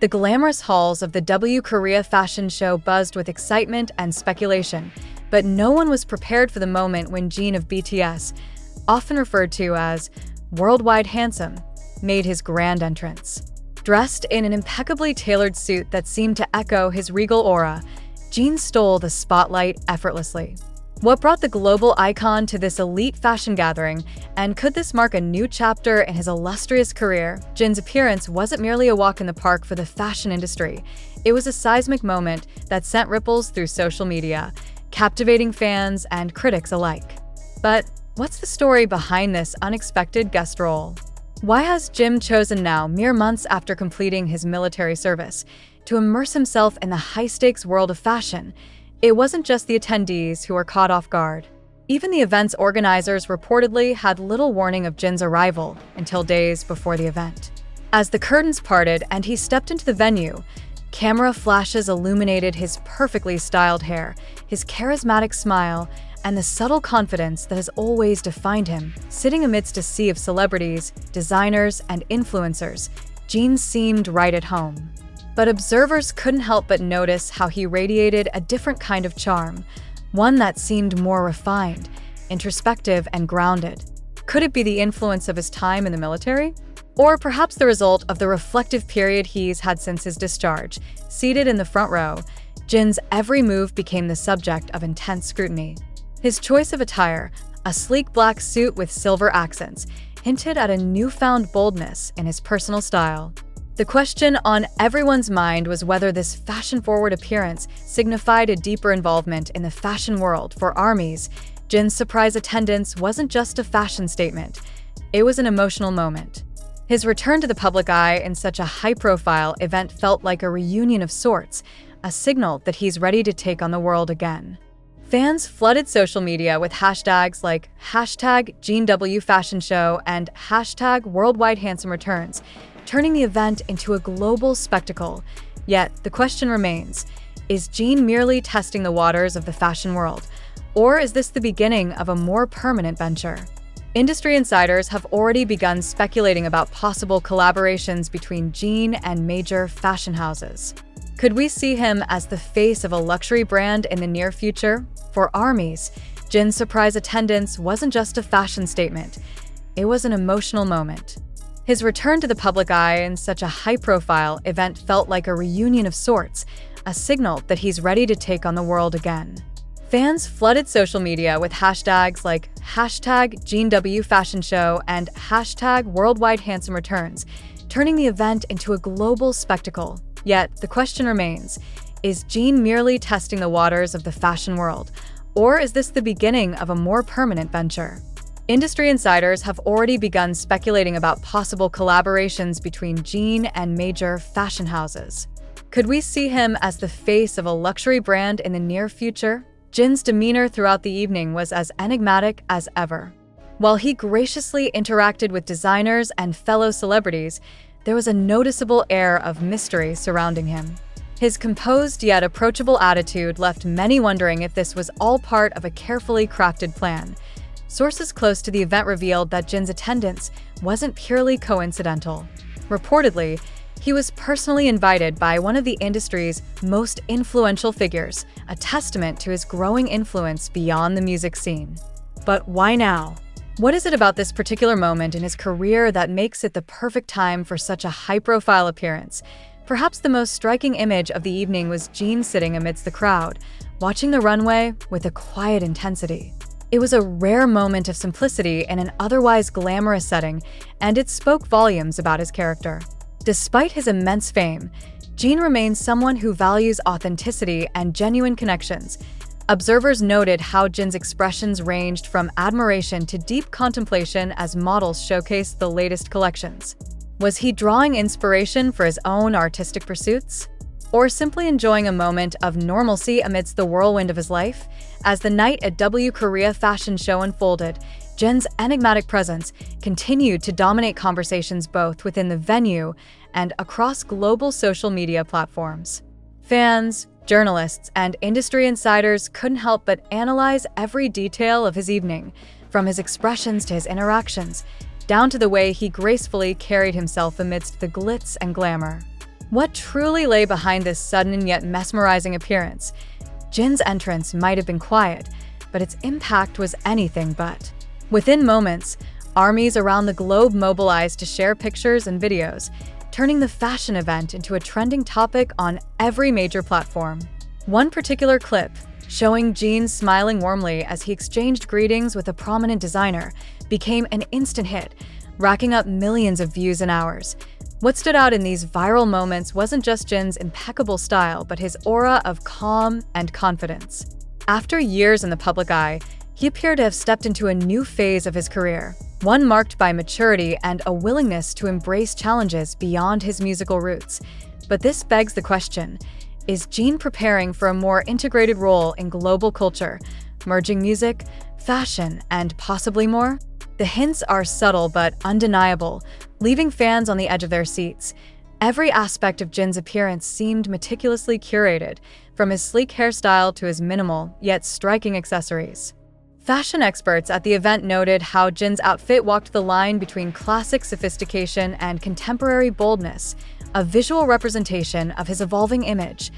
The glamorous halls of the Korea fashion show buzzed with excitement and speculation, but no one was prepared for the moment when Jin of BTS, often referred to as worldwide handsome, made his grand entrance. Dressed in an impeccably tailored suit that seemed to echo his regal aura, Jin stole the spotlight effortlessly. What brought the global icon to this elite fashion gathering, and could this mark a new chapter in his illustrious career? Jin's appearance wasn't merely a walk in the park for the fashion industry. It was a seismic moment that sent ripples through social media, captivating fans and critics alike. But what's the story behind this unexpected guest role? Why has Jin chosen now, mere months after completing his military service, to immerse himself in the high-stakes world of fashion? It wasn't just the attendees who were caught off guard. Even the event's organizers reportedly had little warning of Jin's arrival until days before the event. As the curtains parted and he stepped into the venue, camera flashes illuminated his perfectly styled hair, his charismatic smile, and the subtle confidence that has always defined him. Sitting amidst a sea of celebrities, designers, and influencers, Jin seemed right at home. But observers couldn't help but notice how he radiated a different kind of charm, one that seemed more refined, introspective, and grounded. Could it be the influence of his time in the military? Or perhaps the result of the reflective period he's had since his discharge? Seated in the front row, Jin's every move became the subject of intense scrutiny. His choice of attire, a sleek black suit with silver accents, hinted at a newfound boldness in his personal style. The question on everyone's mind was whether this fashion-forward appearance signified a deeper involvement in the fashion world. For armies, Jin's surprise attendance wasn't just a fashion statement, it was an emotional moment. His return to the public eye in such a high-profile event felt like a reunion of sorts, a signal that he's ready to take on the world again. Fans flooded social media with hashtags like #JinWFashionShow and #WorldwideHandsomeReturns, turning the event into a global spectacle. Yet, the question remains, is Jin merely testing the waters of the fashion world? Or is this the beginning of a more permanent venture? Industry insiders have already begun speculating about possible collaborations between Jin and major fashion houses. Could we see him as the face of a luxury brand in the near future? For armies, Jin's surprise attendance wasn't just a fashion statement, it was an emotional moment. His return to the public eye in such a high-profile event felt like a reunion of sorts, a signal that he's ready to take on the world again. Fans flooded social media with hashtags like #JinWFashionShow and #WorldwideHandsomeReturns, turning the event into a global spectacle. Yet, the question remains, is Jin merely testing the waters of the fashion world? Or is this the beginning of a more permanent venture? Industry insiders have already begun speculating about possible collaborations between Jin and major fashion houses. Could we see him as the face of a luxury brand in the near future? Jin's demeanor throughout the evening was as enigmatic as ever. While he graciously interacted with designers and fellow celebrities, there was a noticeable air of mystery surrounding him. His composed yet approachable attitude left many wondering if this was all part of a carefully crafted plan. Sources close to the event revealed that Jin's attendance wasn't purely coincidental. Reportedly, he was personally invited by one of the industry's most influential figures, a testament to his growing influence beyond the music scene. But why now? What is it about this particular moment in his career that makes it the perfect time for such a high-profile appearance? Perhaps the most striking image of the evening was Jin sitting amidst the crowd, watching the runway with a quiet intensity. It was a rare moment of simplicity in an otherwise glamorous setting, and it spoke volumes about his character. Despite his immense fame, Jin remains someone who values authenticity and genuine connections. Observers noted how Jin's expressions ranged from admiration to deep contemplation as models showcased the latest collections. Was he drawing inspiration for his own artistic pursuits? Or simply enjoying a moment of normalcy amidst the whirlwind of his life? As the night at Korea fashion show unfolded, Jin's enigmatic presence continued to dominate conversations both within the venue and across global social media platforms. Fans, journalists, and industry insiders couldn't help but analyze every detail of his evening, from his expressions to his interactions, down to the way he gracefully carried himself amidst the glitz and glamour. What truly lay behind this sudden and yet mesmerizing appearance? Jin's entrance might have been quiet, but its impact was anything but. Within moments, armies around the globe mobilized to share pictures and videos, turning the fashion event into a trending topic on every major platform. One particular clip, showing Jin smiling warmly as he exchanged greetings with a prominent designer, became an instant hit, racking up millions of views in hours. What stood out in these viral moments wasn't just Jin's impeccable style, but his aura of calm and confidence. After years in the public eye, he appeared to have stepped into a new phase of his career, one marked by maturity and a willingness to embrace challenges beyond his musical roots. But this begs the question, is Jin preparing for a more integrated role in global culture, merging music, fashion, and possibly more? The hints are subtle but undeniable, leaving fans on the edge of their seats. Every aspect of Jin's appearance seemed meticulously curated, from his sleek hairstyle to his minimal, yet striking accessories. Fashion experts at the event noted how Jin's outfit walked the line between classic sophistication and contemporary boldness, a visual representation of his evolving image.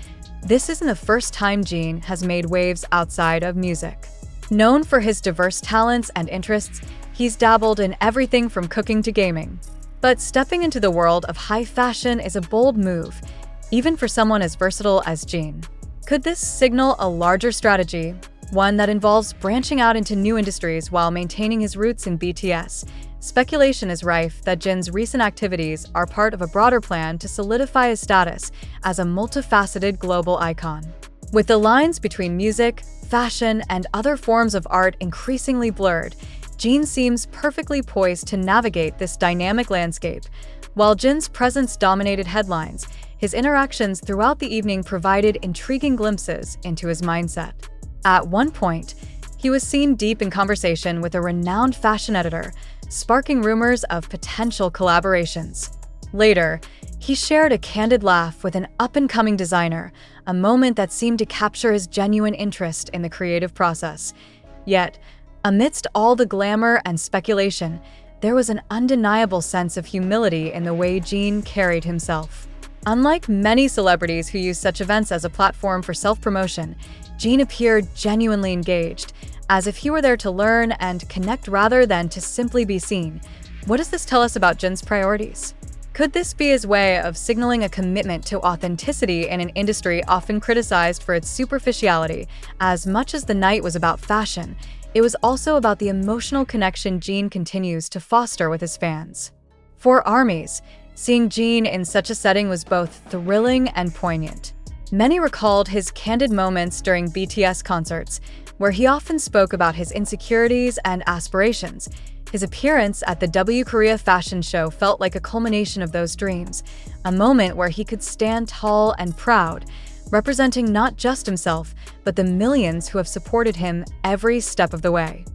This isn't the first time Jin has made waves outside of music. Known for his diverse talents and interests, he's dabbled in everything from cooking to gaming. But stepping into the world of high fashion is a bold move, even for someone as versatile as Jin. Could this signal a larger strategy, one that involves branching out into new industries while maintaining his roots in BTS? Speculation is rife that Jin's recent activities are part of a broader plan to solidify his status as a multifaceted global icon. With the lines between music, fashion, and other forms of art increasingly blurred, Jin seems perfectly poised to navigate this dynamic landscape. While Jin's presence dominated headlines, his interactions throughout the evening provided intriguing glimpses into his mindset. At one point, he was seen deep in conversation with a renowned fashion editor, sparking rumors of potential collaborations. Later, he shared a candid laugh with an up-and-coming designer, a moment that seemed to capture his genuine interest in the creative process. Yet, amidst all the glamour and speculation, there was an undeniable sense of humility in the way Jin carried himself. Unlike many celebrities who use such events as a platform for self-promotion, Jin appeared genuinely engaged, as if he were there to learn and connect rather than to simply be seen. What does this tell us about Jin's priorities? Could this be his way of signaling a commitment to authenticity in an industry often criticized for its superficiality? As much as the night was about fashion, it was also about the emotional connection Jin continues to foster with his fans. For armies, seeing Jin in such a setting was both thrilling and poignant. Many recalled his candid moments during BTS concerts, where he often spoke about his insecurities and aspirations. His appearance at the W Korea fashion show felt like a culmination of those dreams, a moment where he could stand tall and proud, representing not just himself, but the millions who have supported him every step of the way.